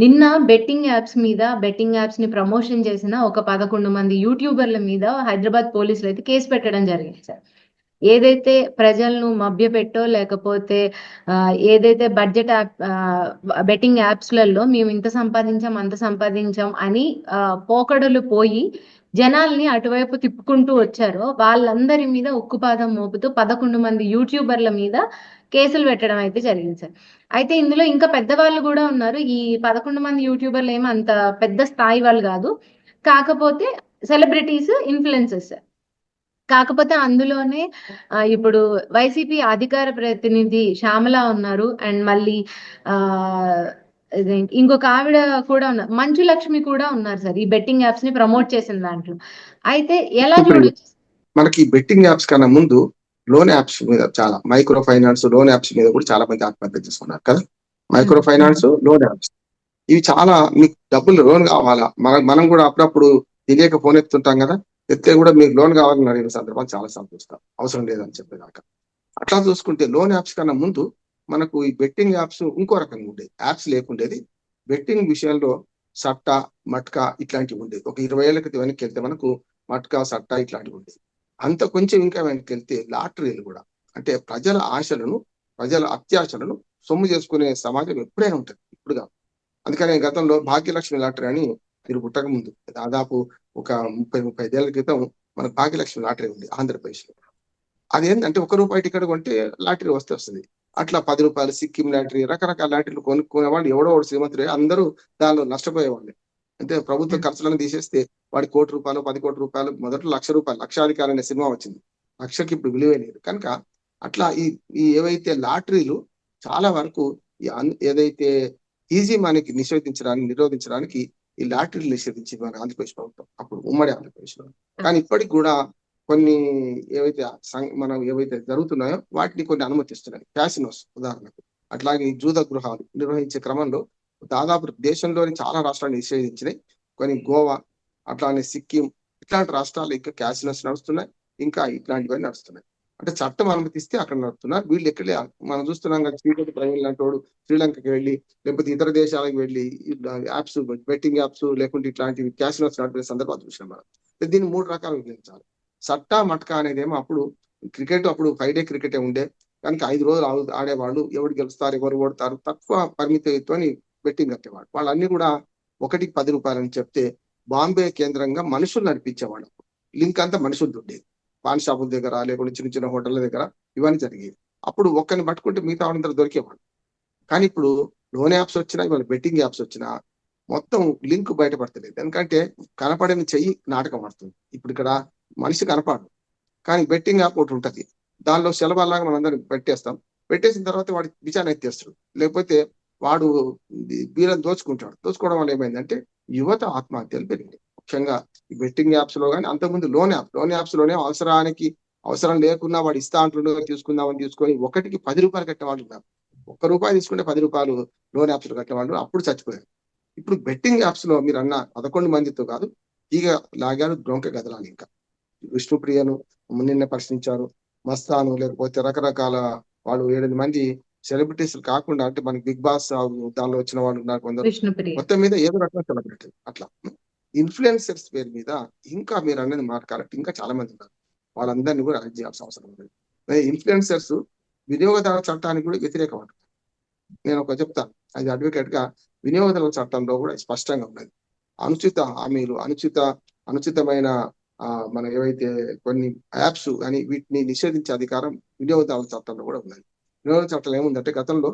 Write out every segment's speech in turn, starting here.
నిన్న బెట్టింగ్ యాప్స్‌ని ప్రమోషన్ చేసిన ఒక 11 మంది యూట్యూబర్‌ల మీద హైదరాబాద్ పోలీసులైతే కేసు పెట్టడం జరిగింది సార్. ఏదైతే ప్రజలను మభ్యపెట్టో లేకపోతే ఏదైతే బెట్టింగ్ యాప్స్‌లలో మేము ఇంత సంపాదించాం, అంత సంపాదించాం అని పోకడలు పోయి జనాల్ని అటువైపు తిప్పుకుంటూ వచ్చారో వాళ్ళందరి మీద ఉక్కుపాదం మోపుతూ 11 మంది యూట్యూబర్‌ల మీద కేసులు పెట్టడం అయితే జరిగింది సార్. అయితే ఇందులో ఇంకా పెద్దవాళ్ళు గూడా ఉన్నారు. ఈ 11 మంది యూట్యూబర్‌లు ఏమి అంత పెద్ద స్థాయి వాళ్ళు గాదు. కాకపోతే సెలబ్రిటీస్, ఇన్‌ఫ్లుయెన్సర్స్. కాకపోతే అందులోనే ఇప్పుడు వైసీపీ అధికార ప్రతినిధి శ్యామల ఉన్నారు. అండ్ మళ్ళీ ఆహ్, ఇదేంటి ఇంకొక ఆవిడ కూడా ఉన్నారు. మంచు లక్ష్మి కూడా ఉన్నారు సార్. ఈ బెట్టింగ్ యాప్స్‌ని ప్రమోట్ చేసిన దాంట్లో. అయితే ఎలా ఇప్పుడు చూడొచ్చు? మనకి బెట్టింగ్ యాప్స్ కన్నా ముందు లోన్ యాప్స్ మీద చాలా మైక్రో ఫైనాన్స్ లోన్ యాప్స్ మీద కూడా చాలా మంది ఆత్మహత్య చేసుకున్నారు కదా. మైక్రో ఫైనాన్స్ లోన్ యాప్స్ ఇవి చాలా మీకు డబ్బులు లోన్ కావాలా మనం కూడా అప్పుడప్పుడు తెలియక ఫోన్ ఎత్తుంటాం కదా. ఎత్తే కూడా మీకు లోన్ కావాలని అడిగిన సందర్భాలు చాలా సంతోషం అవసరం లేదని చెప్పేదాకా. అట్లా చూసుకుంటే లోన్ యాప్స్ కన్నా ముందు మనకు ఈ బెట్టింగ్ యాప్స్ ఇంకో రకంగా ఉండేది. యాప్స్ లేకుండేది. బెట్టింగ్ విషయంలో సట్టా మట్కా ఇట్లాంటివి ఉండేది. ఒక 20 ఏళ్ల క్రితం వెనక్కి వెళ్తే మనకు మట్కా సట్టా ఇట్లాంటివి ఉండేది. అంత కొంచెం ఇంకా వెనక్కి వెళ్తే లాటరీలు కూడా అంటే ప్రజల ఆశలను ప్రజల అత్యాశలను సొమ్ము చేసుకునే సమాజం ఎప్పుడైనా ఉంటుంది ఇప్పుడు కాదు. అందుకనే గతంలో భాగ్యలక్ష్మి లాటరీ అని మీరు పుట్టక ముందు దాదాపు ఒక 35 ఏళ్ల క్రితం మనకు భాగ్యలక్ష్మి లాటరీ ఉంది ఆంధ్రప్రదేశ్ లో. అదేంటంటే ₹1 టికెట్ కొంటే లాటరీ వస్తుంది. అట్లా ₹10 సిక్కిం లాటరీ రకరకాల లాటరీలు కొనుక్కునే వాళ్ళు ఎవడో ఒకడు శ్రీమంతుడే అందరూ దానిలో నష్టపోయేవాళ్ళే. అంటే ప్రభుత్వ ఖర్చులను తీసేస్తే వాడి ₹1,00,00,000 ₹10,00,00,000 మొదట్లో ₹1,00,000 లక్షాధికారి అనే సినిమా వచ్చింది. లక్షకి ఇప్పుడు విలువే లేదు. కనుక అట్లా ఈ ఈ ఏవైతే లాటరీలు చాలా వరకు ఏదైతే ఈజీ మనీకి నిరోధించడానికి ఈ లాటరీలు నిషేధించింది మన ఆంధ్రప్రదేశ్ ప్రభుత్వం. అప్పుడు ఉమ్మడి ఆంధ్రప్రదేశ్‌లో. కానీ ఇప్పటికి కూడా కొన్ని ఏవైతే మనం ఏవైతే జరుగుతున్నాయో వాటిని కొన్ని అనుమతిస్తున్నాయి. క్యాసినోస్ ఉదాహరణకు. అట్లాగే ఈ జూద గృహాలు నిర్వహించే క్రమంలో దాదాపు దేశంలోని చాలా రాష్ట్రాలు నిషేధించినాయి. కొన్ని గోవా, అట్లానే సిక్కిం ఇట్లాంటి రాష్ట్రాల్లో ఇంకా క్యాసినోస్ నడుస్తున్నాయి. ఇంకా ఇట్లాంటివన్నీ నడుస్తున్నాయి. అంటే చట్టం అనుమతిస్తే అక్కడ నడుస్తున్నారు. వీళ్ళు ఎక్కడే మనం చూస్తున్నాం కదా శ్రీపతి ప్రవీణ్ లాంటోడు శ్రీలంకకి వెళ్ళి లేకపోతే ఇతర దేశాలకు వెళ్ళి యాప్స్ బెట్టింగ్ యాప్స్ లేకుంటే ఇట్లాంటివి క్యాసినోస్ నడిపే సందర్భాలు చూసినాం మనం. దీన్ని 3 రకాలు విభజించాలి. సట్టా మట్కా అనేదేమో అప్పుడు క్రికెట్ అప్పుడు 5 డే క్రికెటే ఉండే. కనుక 5 రోజులు ఆడేవాళ్ళు. ఎవరు గెలుస్తారు, ఎవరు ఓడతారు తక్కువ పరిమితితోని బెట్టింగ్ కట్టేవాడు. వాళ్ళన్నీ కూడా ఒకటికి ₹10 అని చెప్తే బాంబే కేంద్రంగా మనుషులు నడిపించేవాడు. లింక్ అంతా మనుషులు ఉండేది. పాన్ షాపుల దగ్గర లేకుంటే చిన్న చిన్న హోటళ్ల దగ్గర ఇవన్నీ జరిగేది. అప్పుడు ఒక్కరిని పట్టుకుంటే మిగతా వాళ్ళందరూ దొరికేవాడు. కానీ ఇప్పుడు లోన్ యాప్స్ వచ్చినా ఇవాళ బెట్టింగ్ యాప్స్ వచ్చినా మొత్తం లింక్ బయటపడతలేదు. ఎందుకంటే కనపడని చెయ్యి నాటకం ఆడుతుంది. ఇప్పుడు ఇక్కడ మనిషి కనపడడు. కానీ బెట్టింగ్ యాప్ ఒకటి ఉంటది. దానిలో సెలవులాగా మనందరం పెట్టేస్తాం. పెట్టేసిన తర్వాత వాడి విచారణ ఎత్తేస్తాడు. లేకపోతే వాడు వీళ్ళని దోచుకుంటాడు. దోచుకోవడం వల్ల ఏమైందంటే యువత ఆత్మహత్యలు పెరిగినాయి. ముఖ్యంగా ఈ బెట్టింగ్ యాప్స్ లో కానీ అంతకుముందు లోన్ యాప్స్ లోనే అవసరం లేకున్నా వాడు ఇస్తా అంటుండో తీసుకుందామని తీసుకొని ఒకటికి ₹10 కట్టేవాళ్ళు ఉన్నారు. ₹1 తీసుకుంటే ₹10 లోన్ యాప్స్ కట్టేవాళ్ళు అప్పుడు చచ్చిపోయారు. ఇప్పుడు బెట్టింగ్ యాప్స్ లో మీరు అన్న 11 మందితో కాదు ఈగ లాగారు డొంక గదలాలి ఇంకా. విష్ణుప్రియను నిన్న ప్రశ్నించారు. మస్తాను లేకపోతే రకరకాల వాళ్ళు 7 మంది సెలబ్రిటీస్ కాకుండా అంటే మనకి బిగ్ బాస్ దానిలో వచ్చిన వాళ్ళు ఉన్నారు కొందరు. విష్ణుప్రియ. మొత్తం మీద ఏదో రకంగా సెలబ్రిటీ అట్లా. ఇన్ఫ్లుయెన్సర్స్ పేరు మీద ఇంకా మీరు అనేది మార్కాలంటే ఇంకా చాలా మంది ఉన్నారు. వాళ్ళందరినీ కూడా అరెస్ట్ చేయాల్సిన అవసరం ఉంది. ఇన్ఫ్లుయెన్సర్స్ వినియోగదారుల చట్టానికి కూడా వ్యతిరేకం అంటారు. నేను ఒక చెప్తాను. అది అడ్వకేట్ గా వినియోగదారుల చట్టంలో కూడా స్పష్టంగా ఉన్నది. అనుచిత హామీలు, అనుచితమైన మనం ఏవైతే కొన్ని యాప్స్ అని వీటిని నిషేధించే అధికారం వినియోగదారుల చట్టంలో కూడా ఉన్నది. వినియోగ చట్టం ఏముందంటే గతంలో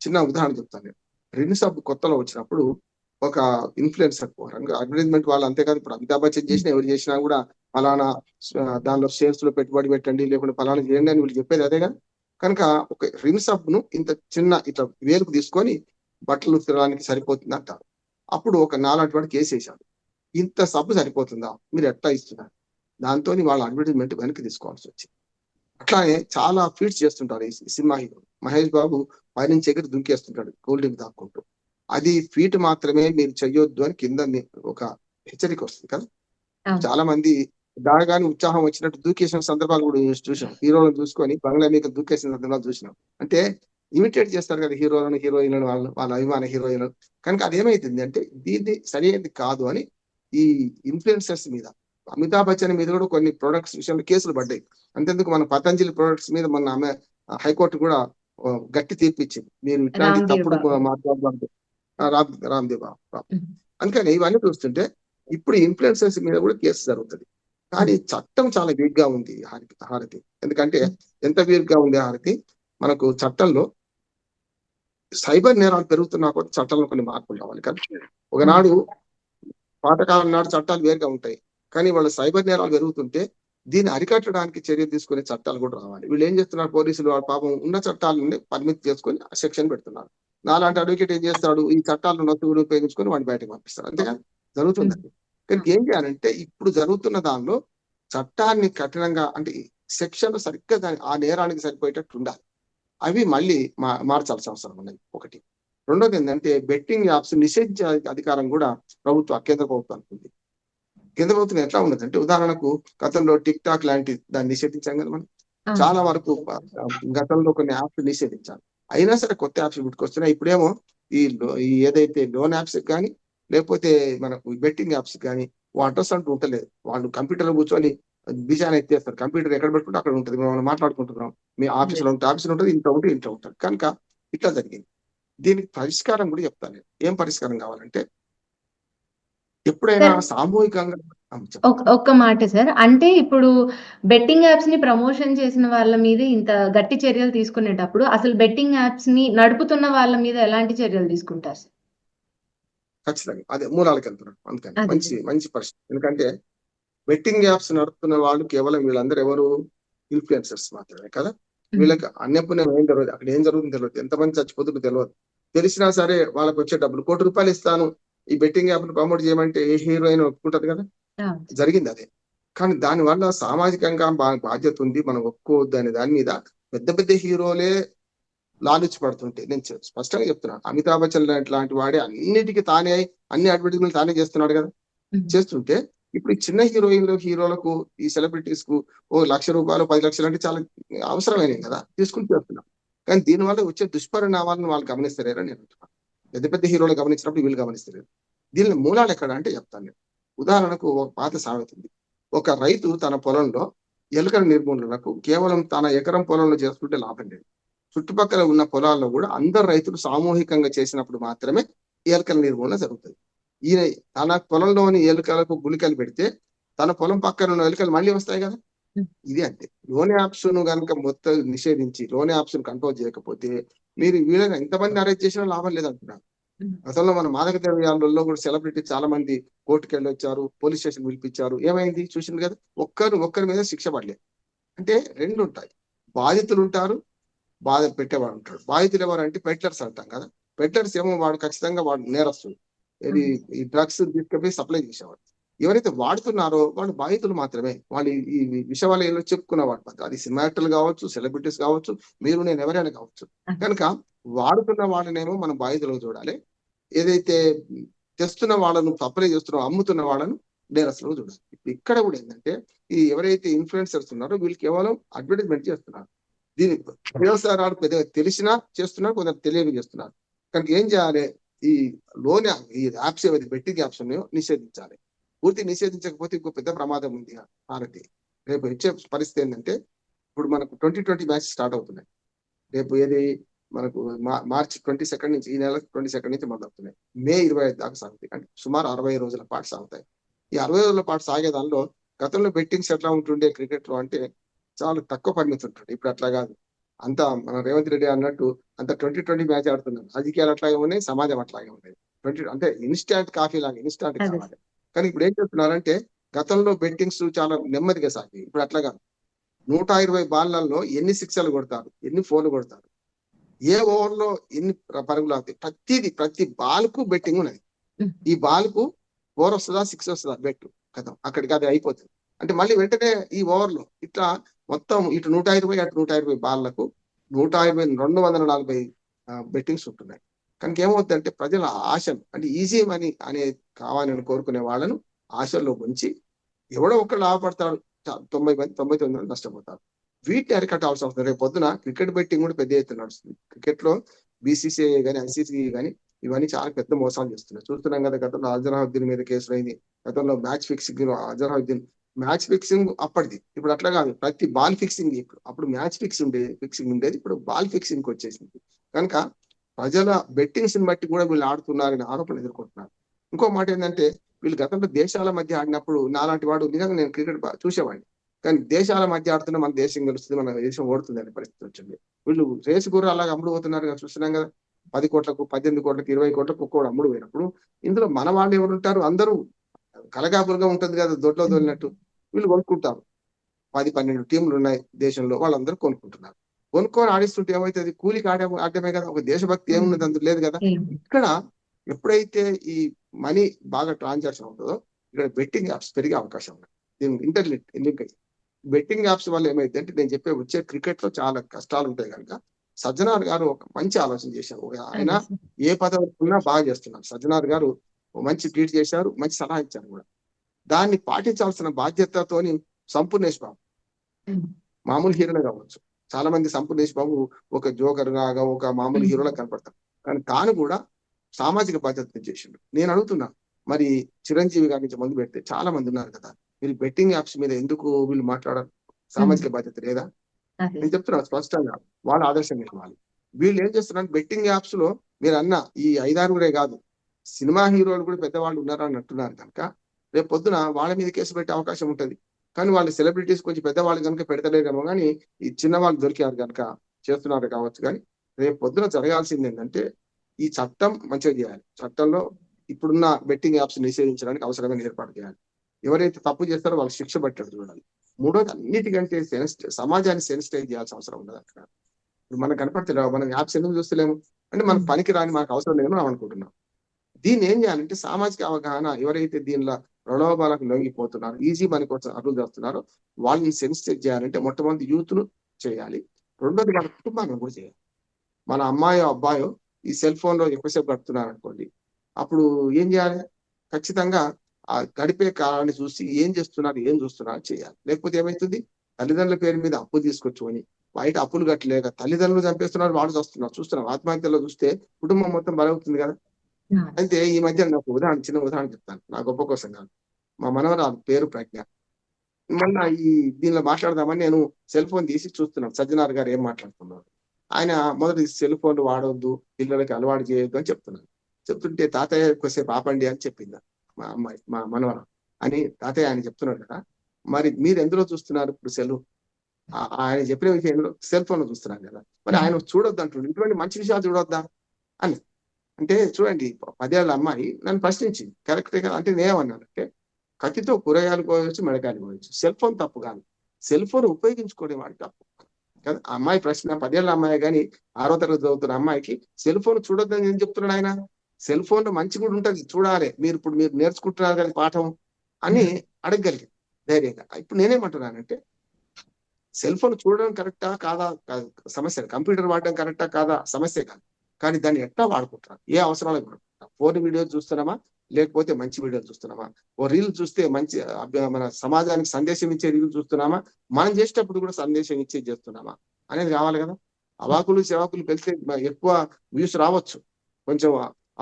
చిన్న ఉదాహరణ చెప్తాను నేను. రిన్ సబ్ కొత్తలో వచ్చినప్పుడు ఒక ఇన్ఫ్లుయెన్సర్ అడ్వర్టైజ్మెంట్ వాళ్ళు అంతేకాదు ఇప్పుడు అమితాబ్ బచ్చన్ చేసినా ఎవరు చేసినా కూడా ఫలానా దానిలో షేర్స్ లో పెట్టుబడి పెట్టండి లేకుంటే ఫలానా చేయండి అని వీళ్ళు చెప్పేది అదే కదా. కనుక ఒక రిన్ సబ్ ను ఇంత చిన్న ఇట్లా వేలుకు తీసుకొని బట్టలు తినడానికి సరిపోతుంది అంటారు. అప్పుడు ఒక నాలాంటి వాడు కేసు వేశాడు. ఇంత సబ్బు సరిపోతుందా మీరు ఎట్లా ఇస్తున్నారు? దాంతో వాళ్ళ అడ్వర్టైజ్మెంట్ వెనక్కి తీసుకోవాల్సి వచ్చింది. అట్లానే చాలా ఫీట్స్ చేస్తుంటారు ఈ సినిమా హీరో మహేష్ బాబు పైనుంచి ఎగిరి దుంకేస్తుంటాడు కూల్ డ్రింక్ దాక్కుంటూ. అది ఫీట్ మాత్రమే మీరు చెయ్యొద్దు అని కింద ఒక హెచ్చరిక వస్తుంది కదా. చాలా మంది దానిగాని ఉత్సాహం వచ్చినట్టు దూకేసిన సందర్భాలు కూడా చూసాం. హీరోలను చూసుకొని బంగ్లా మీద దూకేసిన సందర్భాలు చూసినాం. అంటే ఇమిటేట్ చేస్తారు కదా హీరోలను హీరోయిన్లను వాళ్ళ అభిమాన హీరోయిన్లను. కనుక అదేమైతుంది అంటే దీన్ని సరైనది కాదు అని ఈ ఇన్ఫ్లుయెన్సర్స్ మీద, అమితాబ్ బచ్చన్ మీద కూడా కొన్ని ప్రొడక్ట్స్ విషయంలో కేసులు పడ్డాయి. అంతెందుకు మన పతంజలి ప్రొడక్ట్స్ మీద మొన్న ఆమె హైకోర్టు కూడా గట్టి తీర్పు ఇచ్చింది, మీరు ఇట్లాంటి రామ్దేవ్ తప్పుడు బాబు. మాట్లాడబడదు. రామ్దేవ్ బాబు. అందుకని ఇవన్నీ చూస్తుంటే ఇప్పుడు ఇన్ఫ్లుయెన్సర్స్ మీద కూడా కేసు జరుగుతుంది. కానీ చట్టం చాలా వీక్ గా ఉంది హారతి. ఎందుకంటే ఎంత వీక్ గా ఉంది హారతి, మనకు చట్టంలో సైబర్ నేరాలు పెరుగుతున్నా కూడా చట్టంలో కొన్ని మార్పులు రావాలి కదా. ఒకనాడు పాతకాలం నాడు చట్టాలు వేరుగా ఉంటాయి, కానీ వాళ్ళ సైబర్ నేరాలు పెరుగుతుంటే దీన్ని అరికట్టడానికి చర్య తీసుకునే చట్టాలు కూడా రావాలి. వీళ్ళు ఏం చేస్తున్నారు, పోలీసులు వాళ్ళ పాపం ఉన్న చట్టాలని పరిమితి చేసుకొని సెక్షన్ పెడుతున్నారు. నాలాంటి అడ్వకేట్ ఏం చేస్తాడు, ఈ చట్టాలను నొత్తులు ఉపయోగించుకొని వాడిని బయటకు పంపిస్తాడు. అంతేగా జరుగుతుందండి. కానీ ఏం చేయాలంటే ఇప్పుడు జరుగుతున్న దానిలో చట్టాన్ని కఠినంగా అంటే సెక్షన్ సరిగ్గా ఆ నేరానికి సరిపోయేటట్టు ఉండాలి. అవి మళ్ళీ మార్చాల్సిన అవసరం ఉన్నది ఒకటి. రెండోది ఏంటంటే బెట్టింగ్ యాప్స్ నిషేధించే అధికారం కూడా కేంద్ర ప్రభుత్వానికి ఉంది. కేంద్ర ప్రభుత్వం ఎట్లా ఉన్నదంటే ఉదాహరణకు గతంలో టిక్ టాక్ లాంటి దాన్ని నిషేధించాం కదా మనం. చాలా వరకు గతంలో కొన్ని యాప్స్ నిషేధించాలి, అయినా సరే కొత్త యాప్స్ పుట్టుకొస్తున్నాయి. ఇప్పుడేమో ఈ ఏదైతే లోన్ యాప్స్ కానీ లేకపోతే మనకు బెట్టింగ్ యాప్స్ కానీ అడ్రస్ అంటూ ఉంటలేదు. వాళ్ళు కంప్యూటర్ కూర్చొని బీజాన్ని ఎత్తేస్తారు. కంప్యూటర్ ఎక్కడ పెట్టుకుంటే అక్కడ ఉంటుంది, మనం మాట్లాడుకుంటున్నాం. మీ ఆఫీసులో ఉంటుంది ఇంట్లో ఉంటుంది. కనుక ఇట్లా జరిగింది. దీనికి పరిష్కారం కూడా చెప్తాను. ఏం పరిష్కారం కావాలంటే ఎప్పుడైనా సామూహికంగా ఒక్క మాట సార్, అంటే ఇప్పుడు బెట్టింగ్ యాప్స్ ని ప్రమోషన్ చేసిన వాళ్ళ మీద ఇంత గట్టి చర్యలు తీసుకునేటప్పుడు అసలు బెట్టింగ్ యాప్స్ ని నడుపుతున్న వాళ్ళ మీద ఎలాంటి చర్యలు తీసుకుంటారు సార్? ఖచ్చితంగా అదే మూలాలకు వెళ్తున్నాడు. అందుకని మంచి పరిస్థితి. ఎందుకంటే బెట్టింగ్ యాప్స్ నడుపుతున్న వాళ్ళు కేవలం వీళ్ళందరూ ఎవరు, ఇన్ఫ్లుయెన్సర్స్ మాత్రమే కదా. వీళ్ళకి అన్యపుణ్యం ఏం తెలియదు, అక్కడ ఏం జరుగుతుందో తెలియదు, ఎంతమంది చచ్చిపోతుందో తెలియదు. తెలిసినా సరే వాళ్ళకి వచ్చే డబ్బులు ₹1 ఇస్తాను ఈ బెట్టింగ్ యాప్ ను ప్రమోట్ చేయమంటే ఏ హీరోయిన్ ఒప్పుకుంటది కదా. జరిగింది అదే. కానీ దానివల్ల సామాజికంగా బాధ్యత ఉంది, మనం ఒప్పుకోవద్దు అనే దాని మీద పెద్ద పెద్ద హీరోలే లాలుచి పడుతుంటే నేను స్పష్టంగా చెప్తున్నాను. అమితాబ్ బచ్చన్ లాంటి వాడే అన్నిటికీ తానే అన్ని అడ్వర్టైజ్మెంట్ తానే చేస్తున్నాడు కదా. చేస్తుంటే ఇప్పుడు ఈ చిన్న హీరోలకు ఈ సెలబ్రిటీస్ కు ₹1,00,000 ₹10,00,000 అంటే చాలా అవసరమైనవి కదా, తీసుకుని చేస్తున్నాం. కానీ దీనివల్ల వచ్చే దుష్పరిణామాలను వాళ్ళు గమనిస్తలేరని నేను అంటున్నాను. పెద్ద పెద్ద హీరోలు గమనించినప్పుడు వీళ్ళు గమనిస్తలేరు. దీని మూలాలు ఎక్కడ అంటే చెప్తాను నేను. ఉదాహరణకు ఒక పాత సామెత ఉంది. ఒక రైతు తన పొలంలో ఎలుకల నిర్మూలనకు కేవలం తన ఎకరం పొలంలో చేసుకుంటే లాభం లేదు. చుట్టుపక్కల ఉన్న పొలాల్లో కూడా అందరు రైతులు సామూహికంగా చేసినప్పుడు మాత్రమే ఎలుకల నిర్మూలన జరుగుతుంది. ఈయన తన పొలంలోని ఎలుకలకు గుళికలు పెడితే తన పొలం పక్కన ఉన్న ఎలుకలు మళ్ళీ వస్తాయి కదా. ఇది అంతే. లోన్ యాప్స్ ను కనుక మొత్తం నిషేధించి లోన్ యాప్స్ ను కంట్రోల్ చేయకపోతే మీరు వీళ్ళని ఎంతమంది అరెస్ట్ చేసినా లాభం లేదంటున్నారు. గతంలో మన మాదక ద్రవ్యాలలో కూడా సెలబ్రిటీ చాలా మంది కోర్టుకు వెళ్ళి వచ్చారు, పోలీస్ స్టేషన్ పిలిపించారు. ఏమైంది చూసింది కదా, ఒక్కరి మీద శిక్ష పడలేదు. అంటే రెండు ఉంటాయి, బాధితులు ఉంటారు, బాధ పెట్టేవాడు ఉంటాడు. బాధితులు ఎవరంటే పెట్లర్స్ అంటాం కదా. పెట్లర్స్ ఏమో వాడు ఖచ్చితంగా వాడు నేరస్తుడు, ఇది ఈ డ్రగ్స్ తీసుకుపోయి సప్లై చేసేవాడు. ఎవరైతే వాడుతున్నారో వాళ్ళు బాధితులు మాత్రమే. వాళ్ళు ఈ విషయాలు చెప్పుకున్నవాడు మాత్రం, అది సినిమా యాక్టర్లు కావచ్చు, సెలబ్రిటీస్ కావచ్చు, మీరు నేను ఎవరైనా కావచ్చు. కనుక వాడుతున్న వాళ్ళనేమో మనం బాధితులను చూడాలి, ఏదైతే తెస్తున్న వాళ్ళను సప్లై చేస్తున్నారో అమ్ముతున్న వాళ్ళను నేరస్తులను చూడాలి. ఇక్కడ కూడా ఏంటంటే ఈ ఎవరైతే ఇన్ఫ్లుయెన్సర్స్ ఉన్నారో వీళ్ళు కేవలం అడ్వర్టైజ్మెంట్ చేస్తున్నారు. దీని వ్యవసాయాలు పెద్దగా తెలిసినా చేస్తున్నారు, కొందరు తెలియని చేస్తున్నారు. కనుక ఏం చేయాలి, ఈ లోన్ ఈ యాప్స్ ఏవైతే బెట్టింగ్ యాప్స్ ఉన్నాయో నిషేధించాలి. పూర్తి నిషేధించకపోతే ఇంకో పెద్ద ప్రమాదం ఉంది భారతి. రేపు వచ్చే పరిస్థితి ఏంటంటే ఇప్పుడు మనకు 2020 మ్యాచ్ స్టార్ట్ అవుతున్నాయి. రేపు ఏది మనకు మార్చి 22 నుంచి, ఈ నెల 22 నుంచి మొదలవుతున్నాయి. మే 25 దాకా సాగుతాయి. అంటే సుమారు 60 రోజుల పాటు సాగుతాయి. ఈ 60 రోజుల పాటు సాగే దానిలో గతంలో బెట్టింగ్స్ ఎట్లా ఉంటుండే క్రికెట్ లో అంటే చాలా తక్కువ పరిమితి ఉంటుంది. ఇప్పుడు అట్లా కాదు. అంతా మన రేవంత్ రెడ్డి అన్నట్టు అంత 2020 మ్యాచ్ ఆడుతున్నారు. రాజకీయాలు అట్లాగే ఉన్నాయి, సమాజం అట్లాగే ఉన్నాయి. అంటే ఇన్స్టాంట్ కాఫీ లాగా ఇన్స్టాంట్ కావాలి. కానీ ఇప్పుడు ఏం చేస్తున్నారంటే గతంలో బెట్టింగ్స్ చాలా నెమ్మదిగా సాగి, ఇప్పుడు అట్లా కాదు. 120 బాళ్లలో ఎన్ని సిక్సర్లు కొడతారు, ఎన్ని ఫోర్లు కొడతారు, ఏ ఓవర్ లో ఎన్ని పరుగులు అవుతాయి, ప్రతి బాల్ కు బెట్టింగ్ ఉన్నది. ఈ బాల్ కు 4 వస్తుందా 6 వస్తుందా బెట్ కదా, అక్కడికి అది అయిపోతుంది. అంటే మళ్ళీ వెంటనే ఈ ఓవర్ లో ఇట్లా మొత్తం ఇటు 120 అటు 120 బాళ్లకు 240 బెట్టింగ్స్ ఉంటున్నాయి. కనుక ఏమవుతుందంటే ప్రజల ఆశలు అంటే ఈజీ మనీ అనేది కావాలని కోరుకునే వాళ్ళను ఆశల్లో ఉంచి ఎవడో ఒకరు లాభపడతాడు, 90 మంది 99 మంది నష్టపోతారు. వీటిని అరికట్టాల్సిన అవసరం. రేపు పొద్దున క్రికెట్ బెట్టింగ్ కూడా పెద్ద ఎత్తున నడుస్తుంది. క్రికెట్ లో బీసీసీఐ కానీ ఐసీసీ కానీ ఇవన్నీ చాలా పెద్ద మోసాలు చేస్తున్నాయి. చూస్తున్నాం కదా, గతంలో అజరుద్దీన్ మీద కేసులు అయింది. గతంలో match fixing Azharuddin match fixing అప్పటిది, ఇప్పుడు అట్లా కాదు, ప్రతి బాల్ ఫిక్సింగ్. ఇప్పుడు అప్పుడు మ్యాచ్ ఫిక్సింగ్ ఉండేది, ఇప్పుడు బాల్ ఫిక్సింగ్ వచ్చేసింది. కనుక ప్రజల బెట్టింగ్స్ ని బట్టి కూడా వీళ్ళు ఆడుతున్నారని ఆరోపణలు ఎదుర్కొంటున్నారు. ఇంకో మాట ఏంటంటే, వీళ్ళు గతంలో దేశాల మధ్య ఆడినప్పుడు నాలాంటి వాడు నిజంగా నేను క్రికెట్ చూసేవాడిని, కానీ దేశాల మధ్య ఆడుతున్న మన దేశం గెలుస్తుంది, మన దేశం ఓడుతుంది అనే పరిస్థితి వచ్చింది. వీళ్ళు రేసు గుర్ర అలాగా అమ్ముడు పోతున్నారు కదా, చూస్తున్నాం కదా. 10 కోట్లకు 18 కోట్లకు 20 కోట్లకు ఒక్కోడు అమ్ముడు పోయినప్పుడు ఇందులో మన వాళ్ళు ఎవరు ఉంటారు? అందరూ కలగాపులుగా ఉంటుంది కదా, దొడ్లో దొరినట్టు వీళ్ళు కొనుక్కుంటారు. 10-12 టీంలు ఉన్నాయి దేశంలో, వాళ్ళందరూ కొనుక్కుంటున్నారు. కొనుక్కొని ఆడిస్తుంటే ఏమవుతుంది? కూలికి ఆడమే కదా, ఒక దేశభక్తి ఏమున్నది అందులో లేదు కదా. ఇక్కడ ఎప్పుడైతే ఈ మనీ బాగా ట్రాన్సాక్షన్ అవుతుందో ఇక్కడ బెట్టింగ్ యాప్స్ పెరిగే అవకాశం ఉంది. దీనికి ఇంటర్నెట్ లింక్ అయ్యి బెట్టింగ్ యాప్స్ వల్ల ఏమైంది అంటే, నేను చెప్పే వచ్చే క్రికెట్ లో చాలా కష్టాలు ఉంటాయి కనుక సజ్జనార్ గారు ఒక మంచి ఆలోచన చేశారు. ఆయన ఏ పదవి ఉన్నా బాగా చేస్తున్నారు. సజ్జనార్ గారు మంచి ట్వీట్ చేశారు, మంచి సలహా ఇచ్చారు కూడా. దాన్ని పాటించాల్సిన బాధ్యతతోని సంపూర్ణేష్ బాబు, మామూలు హీరోనే కావచ్చు, చాలా మంది సంపూర్ణేష్ బాబు ఒక జోకర్ లాగా ఒక మామూలు హీరోలా కనపడతారు, కానీ తాను కూడా సామాజిక బాధ్యత చేసిండు. నేను అడుగుతున్నా, మరి చిరంజీవి గారి నుంచి మందు పెడితే చాలా మంది ఉన్నారు కదా, వీళ్ళు బెట్టింగ్ యాప్స్ మీద ఎందుకు వీళ్ళు మాట్లాడారు? సామాజిక బాధ్యత లేదా? నేను చెప్తున్నా స్పష్టంగా, వాళ్ళ ఆదర్శం ఇవ్వాలి. వీళ్ళు ఏం చేస్తున్నారు, బెట్టింగ్ యాప్స్ లో మీరు అన్న ఈ 5-6 కాదు, సినిమా హీరోలు కూడా పెద్దవాళ్ళు ఉన్నారని అంటున్నారు కనుక రేపు పొద్దున వాళ్ళ మీద కేసు పెట్టే అవకాశం ఉంటది. కానీ వాళ్ళు సెలబ్రిటీస్ కొంచెం పెద్దవాళ్ళు కనుక పెడతలేరేమో, కానీ ఈ చిన్న వాళ్ళు దొరికారు కనుక చేస్తున్నారు కావచ్చు. కానీ రేపు పొద్దున జరగాల్సింది ఏంటంటే, ఈ చట్టం మంచిగా చేయాలి. చట్టంలో ఇప్పుడున్న బెట్టింగ్ యాప్స్ నిషేధించడానికి అవసరమైన ఏర్పాటు చేయాలి. ఎవరైతే తప్పు చేస్తారో వాళ్ళు శిక్ష పట్టేట్టు చూడాలి. మూడోది, అన్నిటికంటే సమాజాన్ని సెన్సిటైజ్ చేయాల్సిన అవసరం ఉండదు అక్కడ. ఇప్పుడు మనకు కనపడతలేవు, మనం యాప్స్ ఎందుకు చూస్తలేము అంటే మనకు పనికి రాని, మనకు అవసరం లేదని మనం అనుకుంటున్నాం. దీన్ని ఏం చేయాలంటే, సామాజిక అవగాహన, ఎవరైతే దీనిలో ప్రలోభాలకు లొంగిపోతున్నారు, ఈజీ మనీ కోసం అరువు చేస్తున్నారో వాళ్ళని సెన్సిటైజ్ చేయాలంటే మొట్టమొదటి యూత్ ను చేయాలి. రెండోది మన కుటుంబాన్ని కూడా చేయాలి. మన అమ్మాయో అబ్బాయో ఈ సెల్ ఫోన్ లో ఎక్కువసేపు గడుపుతున్నారు అనుకోండి, అప్పుడు ఏం చేయాలి? ఖచ్చితంగా ఆ గడిపే కాలాన్ని చూసి ఏం చేస్తున్నారు, ఏం చూస్తున్నారు చేయాలి. లేకపోతే ఏమైతుంది? తల్లిదండ్రుల పేరు మీద అప్పు తీసుకొచ్చుకొని బయట అప్పులు కట్టలేక తల్లిదండ్రులు చంపేస్తున్నారు, వాడు చూస్తున్నారు. చూస్తున్నాం ఆత్మహత్యలో చూస్తే కుటుంబం మొత్తం బలవుతుంది కదా. అయితే ఈ మధ్య నాకు చిన్న ఉదాహరణ చెప్తాను, నా గొప్ప కోసం కాదు. మా మనవరాలు పేరు ప్రజ్ఞ. మొన్న ఈ దీనిలో మాట్లాడదామని నేను సెల్ ఫోన్ తీసి చూస్తున్నాను, సజ్జనార్ గారు ఏం మాట్లాడుతున్నారు. ఆయన మొదటి సెల్ ఫోన్ వాడవద్దు, పిల్లలకి అలవాటు చేయొద్దు అని చెప్తున్నాను. చెప్తుంటే తాతయ్య కొద్దిసేపు ఆపండి అని చెప్పింది మా అమ్మాయి, మా మనవరాలు. అని తాతయ్య ఆయన చెప్తున్నాడు కదా, మరి మీరు ఎందులో చూస్తున్నారు ఇప్పుడు సెల్? ఆయన చెప్పిన విషయంలో సెల్ ఫోన్ లో చూస్తున్నారు కదా, మరి ఆయన చూడొద్దు అంటున్నాడు, ఇటువంటి మంచి విషయాలు చూడొద్దా అని. అంటే చూడండి, 10 ఏళ్ల అమ్మాయి నన్ను ప్రశ్నించింది, కరెక్టే కదా అంటే నేనేమన్నానంటే, కత్తితో కూరగాయలు కోయవచ్చు, మెడకాయలు కోయవచ్చు, సెల్ ఫోన్ తప్పు కాదు, సెల్ ఫోన్ ఉపయోగించుకోవడం వాడి తప్పు కదా. ఆ అమ్మాయి ప్రశ్న 10 ఏళ్ల అమ్మాయి కానీ 6వ తరగతి చదువుతున్న అమ్మాయికి సెల్ ఫోన్ చూడొద్దని ఏం చెప్తున్నాడు ఆయన? సెల్ ఫోన్ లో మంచి కూడా ఉంటది, చూడాలి, మీరు నేర్చుకుంటున్నారు కదా పాఠం అని అడగగలిగింది ధైర్యంగా. ఇప్పుడు నేనేమంటున్నానంటే, సెల్ ఫోన్ చూడడం కరెక్టా కాదా సమస్య, కంప్యూటర్ వాడడం కరెక్టా కాదా సమస్య కాదు, కానీ దాన్ని ఎట్లా వాడుకుంటున్నాం, ఏ అవసరాలకు వాడుకుంటున్నాం. ఫోన్ వీడియో చూస్తున్నామా, లేకపోతే మంచి వీడియోలు చూస్తున్నామా? ఓ రీల్ చూస్తే మంచి మన సమాజానికి సందేశం ఇచ్చే రీల్ చూస్తున్నామా, మనం చేసేటప్పుడు కూడా సందేశం ఇచ్చే చేస్తున్నామా అనేది కావాలి కదా. అవాకులు చెవాకులు పెడితే ఎక్కువ వ్యూస్ రావచ్చు, కొంచెం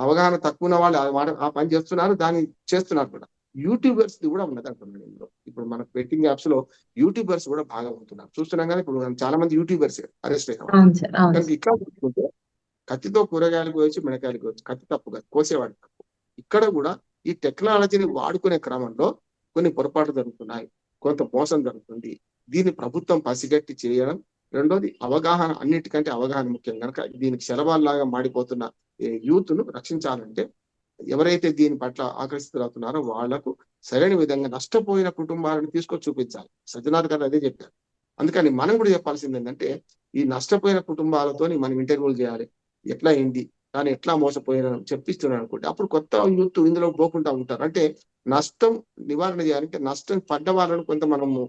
అవగాహన తక్కువ ఉన్న వాళ్ళు ఆ పని చేస్తున్నారు, దాన్ని చేస్తున్నారు కూడా. యూట్యూబర్స్ కూడా ఉన్నది అంటున్నాను ఇందులో. ఇప్పుడు మన బెట్టింగ్ యాప్స్ లో యూట్యూబర్స్ కూడా బాగా ఉంటున్నారు, చూస్తున్నాం కదా. ఇప్పుడు చాలా మంది యూట్యూబర్స్ అరెస్ట్ అయ్యారు. కనుక ఇట్లా చూసుకుంటే కత్తితో కూరగాయలు కోయచ్చు, మిడకాయలు కోయచ్చు, కత్తి తప్పు కాదు, కోసేవాడు తప్పు. ఇక్కడ కూడా ఈ టెక్నాలజీని వాడుకునే క్రమంలో కొన్ని పొరపాట్లు జరుగుతున్నాయి, కొంత మోసం జరుగుతుంది. దీన్ని ప్రభుత్వం పసిగట్టి చేయడం. రెండోది అవగాహన, అన్నిటికంటే అవగాహన ముఖ్యం కనుక దీనికి శరవాల్లాగా మాడిపోతున్న యూత్ ను రక్షించాలంటే, ఎవరైతే దీని పట్ల ఆకర్షితులవుతున్నారో వాళ్లకు సరైన విధంగా నష్టపోయిన కుటుంబాలను తీసుకొచ్చి చూపించాలి. సజ్జనార్ గారు అదే చెప్పారు. అందుకని మనం కూడా చెప్పాల్సింది ఏంటంటే, ఈ నష్టపోయిన కుటుంబాలతోని మనం ఇంటర్వ్యూలు చేయాలి, ఎట్లా అయింది, కానీ ఎట్లా మోసపోయిన చెప్పిస్తున్నాను అనుకుంటే అప్పుడు కొత్త యూత్ ఇందులో పోకుండా ఉంటారు. అంటే నష్టం నివారణ చేయాలంటే నష్టం పడ్డ వాళ్ళను కొంత మనము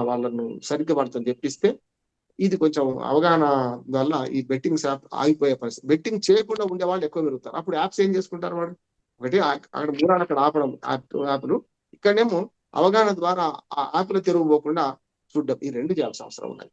వాళ్ళను సరిగ్గా పడతాం చెప్పిస్తే, ఇది కొంచెం అవగాహన వల్ల ఈ బెట్టింగ్ యాప్ ఆగిపోయే పరిస్థితి. బెట్టింగ్ చేయకుండా ఉండే వాళ్ళు ఎక్కువ పెరుగుతారు. అప్పుడు యాప్స్ ఏం చేసుకుంటారు? వాడు ఒకటి అక్కడ మూలాలు అక్కడ ఆపడం యాప్లు, ఇక్కడనేమో అవగాహన ద్వారా ఆ యాప్ల తెరువు పోకుండా చూడడం, ఈ రెండు చేయాల్సిన అవసరం ఉన్నది.